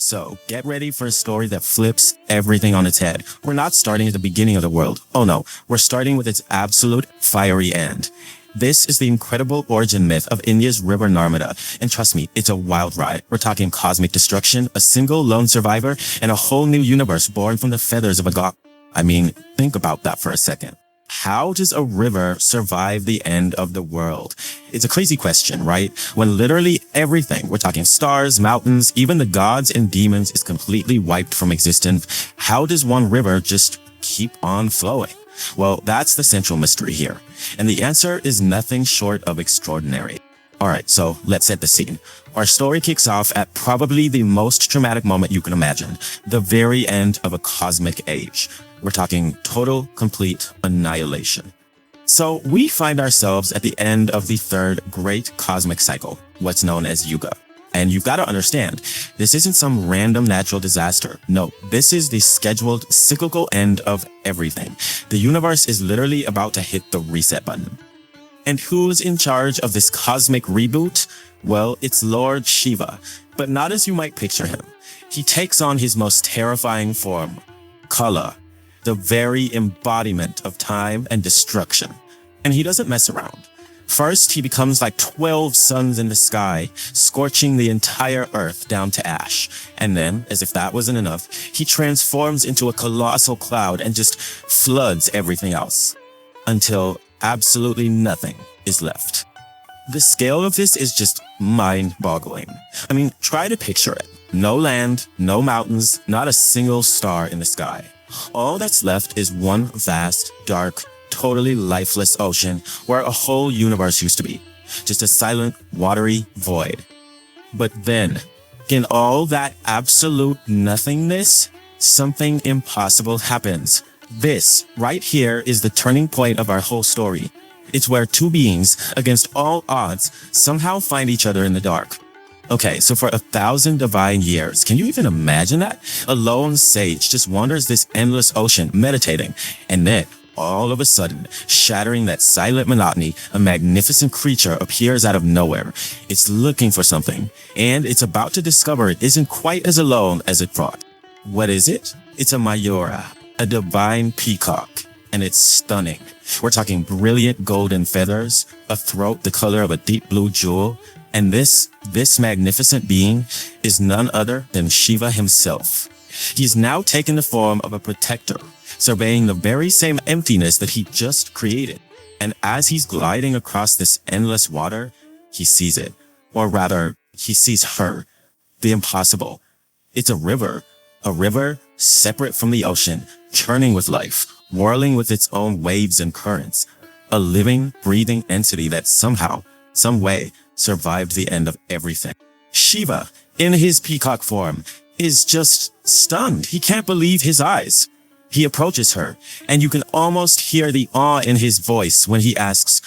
So get ready for a story that flips everything on its head. We're not starting at the beginning of the world. Oh no, we're starting with its absolute fiery end. This is the incredible origin myth of India's river Narmada. And trust me, it's a wild ride. We're talking cosmic destruction, a single lone survivor, and a whole new universe born from the feathers of a god. I mean, think about that for a second. How does a river survive the end of the world? It's a crazy question, right? When literally everything, we're talking stars, mountains, even the gods and demons is completely wiped from existence, how does one river just keep on flowing? Well, that's the central mystery here. And the answer is nothing short of extraordinary. Alright, so let's set the scene. Our story kicks off at probably the most traumatic moment you can imagine, the very end of a cosmic age. We're talking total, complete annihilation. So we find ourselves at the end of the third great cosmic cycle, what's known as Yuga. And you've got to understand, this isn't some random natural disaster. No, this is the scheduled cyclical end of everything. The universe is literally about to hit the reset button. And who's in charge of this cosmic reboot? Well, it's Lord Shiva, but not as you might picture him. He takes on his most terrifying form, Kala, the very embodiment of time and destruction. And he doesn't mess around. First, he becomes like 12 suns in the sky, scorching the entire earth down to ash. And then, as if that wasn't enough, he transforms into a colossal cloud and just floods everything else. Until absolutely nothing is left. The scale of this is just mind-boggling. I mean, try to picture it. No land, no mountains, not a single star in the sky. All that's left is one vast, dark, totally lifeless ocean where a whole universe used to be. Just a silent, watery void. But then, in all that absolute nothingness, something impossible happens. This, right here, is the turning point of our whole story. It's where two beings, against all odds, somehow find each other in the dark. Okay, so for 1,000 divine years, can you even imagine that? A lone sage just wanders this endless ocean, meditating, and then, all of a sudden, shattering that silent monotony, a magnificent creature appears out of nowhere. It's looking for something, and it's about to discover it isn't quite as alone as it thought. What is it? It's a Mayura, a divine peacock, and it's stunning. We're talking brilliant golden feathers, a throat the color of a deep blue jewel, and this magnificent being is none other than Shiva himself. He's now taken the form of a protector, surveying the very same emptiness that he just created. And as he's gliding across this endless water, he sees it. Or rather, he sees her, the impossible. It's a river separate from the ocean, churning with life, whirling with its own waves and currents. A living, breathing entity that somehow, some way, survived the end of everything. Shiva, in his peacock form, is just stunned. He can't believe his eyes. He approaches her, and you can almost hear the awe in his voice when he asks,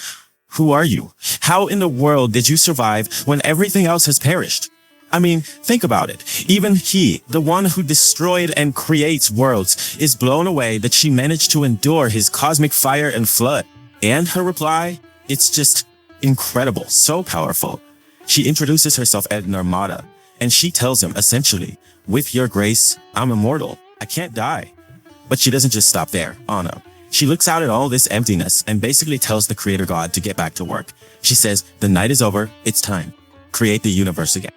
"Who are you? How in the world did you survive when everything else has perished?" I mean, think about it. Even he, the one who destroyed and creates worlds, is blown away that she managed to endure his cosmic fire and flood. And her reply? It's just incredible, so powerful. She introduces herself as Narmada, and she tells him, essentially, "With your grace, I'm immortal. I can't die." But she doesn't just stop there. Oh no. She looks out at all this emptiness and basically tells the creator god to get back to work. She says, "The night is over. It's time. Create the universe again."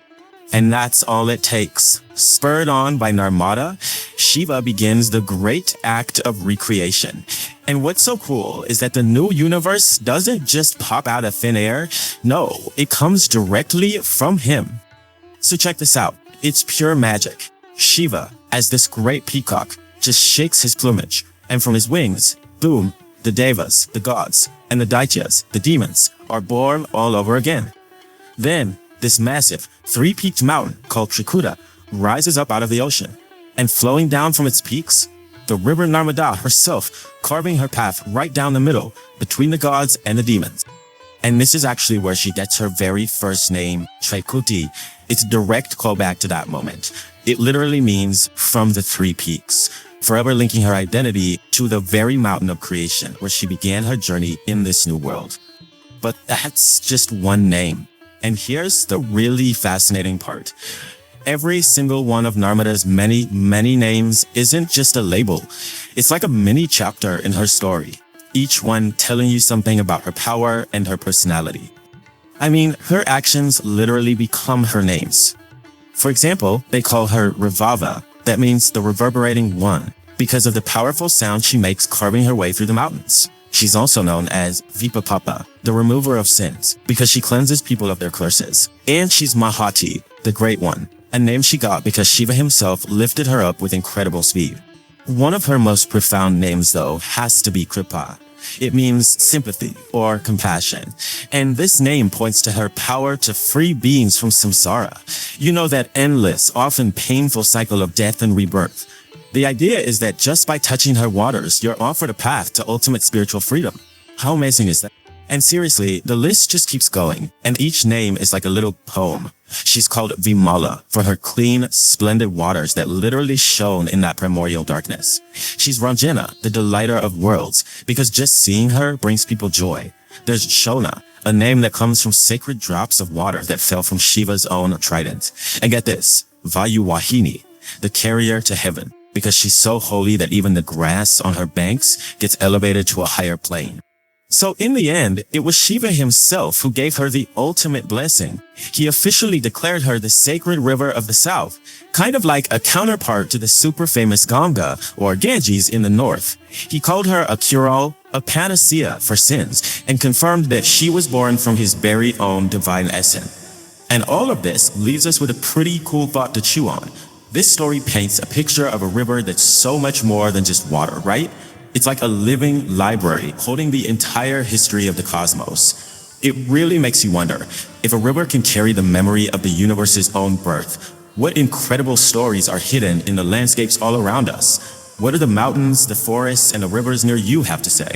And that's all it takes. Spurred on by Narmada, Shiva begins the great act of recreation. And what's so cool is that the new universe doesn't just pop out of thin air. No, it comes directly from him. So check this out. It's pure magic. Shiva, as this great peacock, just shakes his plumage. And from his wings, boom, the devas, the gods, and the daityas, the demons, are born all over again. Then, this massive, three-peaked mountain called Trikuta rises up out of the ocean, and flowing down from its peaks, the river Narmada herself, carving her path right down the middle between the gods and the demons. And this is actually where she gets her very first name, Trikuti. It's a direct callback to that moment. It literally means from the three peaks, forever linking her identity to the very mountain of creation where she began her journey in this new world. But that's just one name. And here's the really fascinating part. Every single one of Narmada's many, many names isn't just a label. It's like a mini chapter in her story, each one telling you something about her power and her personality. I mean, her actions literally become her names. For example, they call her Revava, that means the reverberating one, because of the powerful sound she makes carving her way through the mountains. She's also known as Vipapapa, the remover of sins, because she cleanses people of their curses. And she's Mahati, the Great One, a name she got because Shiva himself lifted her up with incredible speed. One of her most profound names, though, has to be Kripa. It means sympathy or compassion. And this name points to her power to free beings from samsara. You know, that endless, often painful cycle of death and rebirth. The idea is that just by touching her waters, you're offered a path to ultimate spiritual freedom. How amazing is that? And seriously, the list just keeps going, and each name is like a little poem. She's called Vimala for her clean, splendid waters that literally shone in that primordial darkness. She's Ranjana, the delighter of worlds, because just seeing her brings people joy. There's Shona, a name that comes from sacred drops of water that fell from Shiva's own trident. And get this, Vayuwahini, the carrier to heaven, because she's so holy that even the grass on her banks gets elevated to a higher plane. So in the end, it was Shiva himself who gave her the ultimate blessing. He officially declared her the sacred river of the south, kind of like a counterpart to the super famous Ganga or Ganges in the north. He called her a cure-all, a panacea for sins, and confirmed that she was born from his very own divine essence. And all of this leaves us with a pretty cool thought to chew on. This story paints a picture of a river that's so much more than just water, right? It's like a living library holding the entire history of the cosmos. It really makes you wonder, if a river can carry the memory of the universe's own birth, what incredible stories are hidden in the landscapes all around us? What do the mountains, the forests, and the rivers near you have to say?